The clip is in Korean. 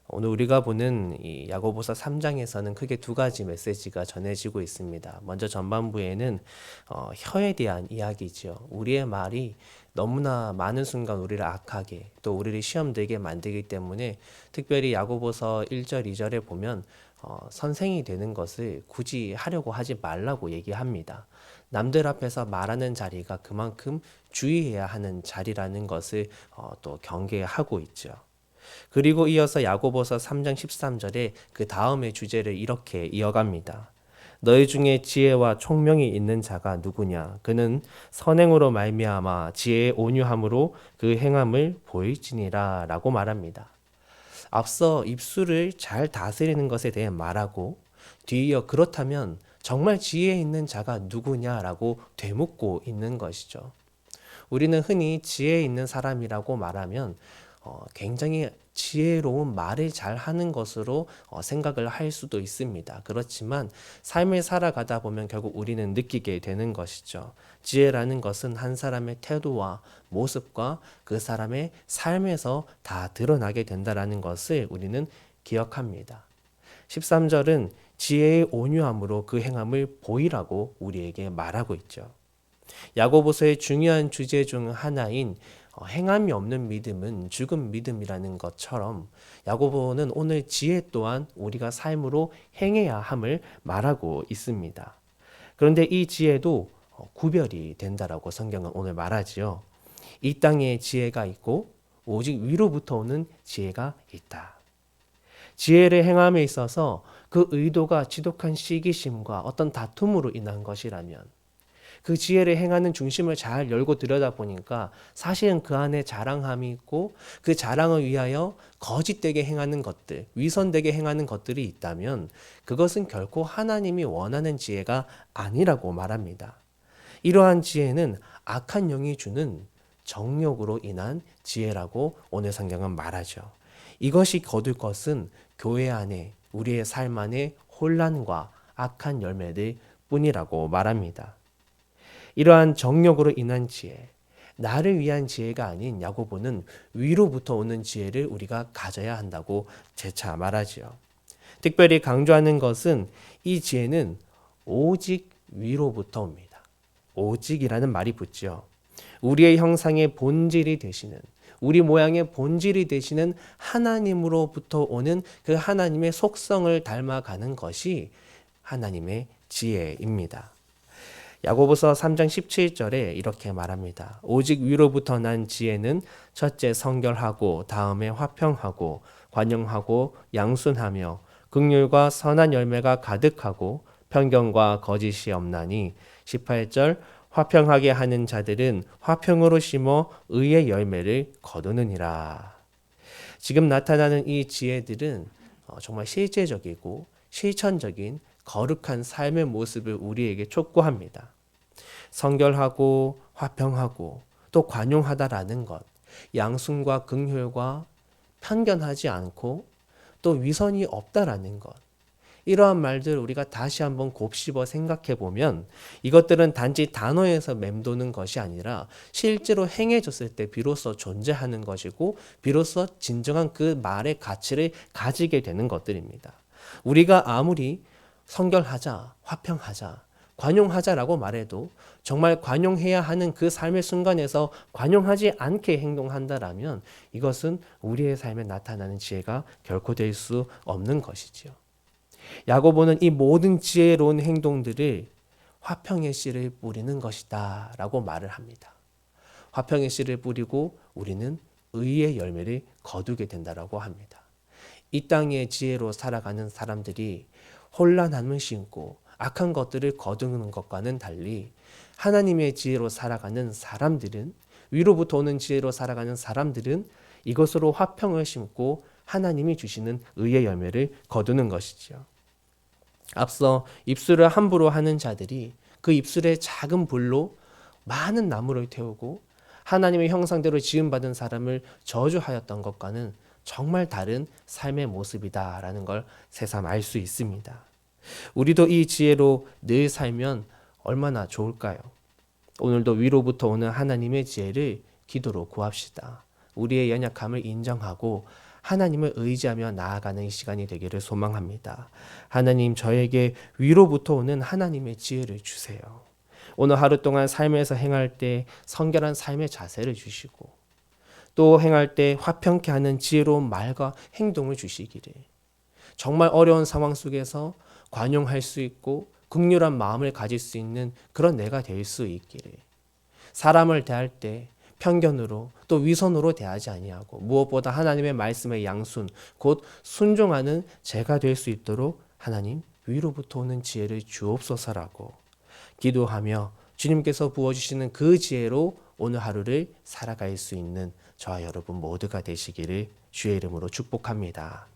오늘 우리가 보는 이 야고보서 3장에서는 크게 두 가지 메시지가 전해지고 있습니다. 먼저 전반부에는 혀에 대한 이야기죠. 우리의 말이 너무나 많은 순간 우리를 악하게 또 우리를 시험되게 만들기 때문에 특별히 야고보서 1절, 2절에 보면 선생이 되는 것을 굳이 하려고 하지 말라고 얘기합니다. 남들 앞에서 말하는 자리가 그만큼 주의해야 하는 자리라는 것을 또 경계하고 있죠. 그리고 이어서 야고보서 3장 13절에 그 다음의 주제를 이렇게 이어갑니다. 너희 중에 지혜와 총명이 있는 자가 누구냐? 그는 선행으로 말미암아 지혜의 온유함으로 그 행함을 보일지니라 라고 말합니다. 앞서 입술을 잘 다스리는 것에 대해 말하고 뒤이어 그렇다면 정말 지혜 있는 자가 누구냐라고 되묻고 있는 것이죠. 우리는 흔히 지혜 있는 사람이라고 말하면 굉장히 지혜로운 말을 잘 하는 것으로 생각을 할 수도 있습니다. 그렇지만 삶을 살아가다 보면 결국 우리는 느끼게 되는 것이죠. 지혜라는 것은 한 사람의 태도와 모습과 그 사람의 삶에서 다 드러나게 된다라는 것을 우리는 기억합니다. 13절은 지혜의 온유함으로 그 행함을 보이라고 우리에게 말하고 있죠. 야고보서의 중요한 주제 중 하나인 행함이 없는 믿음은 죽은 믿음이라는 것처럼 야고보는 오늘 지혜 또한 우리가 삶으로 행해야 함을 말하고 있습니다. 그런데 이 지혜도 구별이 된다라고 성경은 오늘 말하지요. 이 땅에 지혜가 있고 오직 위로부터 오는 지혜가 있다. 지혜를 행함에 있어서 그 의도가 지독한 시기심과 어떤 다툼으로 인한 것이라면 그 지혜를 행하는 중심을 잘 열고 들여다보니까 사실은 그 안에 자랑함이 있고 그 자랑을 위하여 거짓되게 행하는 것들, 위선되게 행하는 것들이 있다면 그것은 결코 하나님이 원하는 지혜가 아니라고 말합니다. 이러한 지혜는 악한 영이 주는 정욕으로 인한 지혜라고 오늘 성경은 말하죠. 이것이 거둘 것은 교회 안에 우리의 삶 안에 혼란과 악한 열매들 뿐이라고 말합니다. 이러한 정욕으로 인한 지혜, 나를 위한 지혜가 아닌 야고보는 위로부터 오는 지혜를 우리가 가져야 한다고 재차 말하지요. 특별히 강조하는 것은 이 지혜는 오직 위로부터 옵니다. 오직이라는 말이 붙죠. 우리의 형상의 본질이 되시는, 우리 모양의 본질이 되시는 하나님으로부터 오는 그 하나님의 속성을 닮아가는 것이 하나님의 지혜입니다. 야고보서 3장 17절에 이렇게 말합니다. 오직 위로부터 난 지혜는 첫째 성결하고 다음에 화평하고 관용하고 양순하며 긍휼과 선한 열매가 가득하고 편견과 거짓이 없나니 18절 화평하게 하는 자들은 화평으로 심어 의의 열매를 거두느니라. 지금 나타나는 이 지혜들은 정말 실제적이고 실천적인 거룩한 삶의 모습을 우리에게 촉구합니다. 성결하고 화평하고 또 관용하다라는 것, 양순과 긍휼과 편견하지 않고 또 위선이 없다라는 것, 이러한 말들 우리가 다시 한번 곱씹어 생각해 보면 이것들은 단지 단어에서 맴도는 것이 아니라 실제로 행해졌을 때 비로소 존재하는 것이고 비로소 진정한 그 말의 가치를 가지게 되는 것들입니다. 우리가 아무리 성결하자, 화평하자, 관용하자라고 말해도 정말 관용해야 하는 그 삶의 순간에서 관용하지 않게 행동한다라면 이것은 우리의 삶에 나타나는 지혜가 결코 될 수 없는 것이지요. 야고보는 이 모든 지혜로운 행동들을 화평의 씨를 뿌리는 것이다 라고 말을 합니다. 화평의 씨를 뿌리고 우리는 의의 열매를 거두게 된다라고 합니다. 이 땅의 지혜로 살아가는 사람들이 혼란함을 심고 악한 것들을 거두는 것과는 달리 하나님의 지혜로 살아가는 사람들은, 위로부터 오는 지혜로 살아가는 사람들은 이것으로 화평을 심고 하나님이 주시는 의의 열매를 거두는 것이죠. 앞서 입술을 함부로 하는 자들이 그 입술의 작은 불로 많은 나무를 태우고 하나님의 형상대로 지음받은 사람을 저주하였던 것과는 정말 다른 삶의 모습이다라는 걸 새삼 알 수 있습니다. 우리도 이 지혜로 늘 살면 얼마나 좋을까요? 오늘도 위로부터 오는 하나님의 지혜를 기도로 구합시다. 우리의 연약함을 인정하고 하나님을 의지하며 나아가는 시간이 되기를 소망합니다. 하나님, 저에게 위로부터 오는 하나님의 지혜를 주세요. 오늘 하루 동안 삶에서 행할 때 성결한 삶의 자세를 주시고 또 행할 때 화평케 하는 지혜로운 말과 행동을 주시기를, 정말 어려운 상황 속에서 관용할 수 있고 긍휼한 마음을 가질 수 있는 그런 내가 될 수 있기를, 사람을 대할 때 편견으로 또 위선으로 대하지 아니하고 무엇보다 하나님의 말씀의 양순 곧 순종하는 제가 될 수 있도록 하나님 위로부터 오는 지혜를 주옵소서라고 기도하며 주님께서 부어주시는 그 지혜로 오늘 하루를 살아갈 수 있는 저와 여러분 모두가 되시기를 주의 이름으로 축복합니다.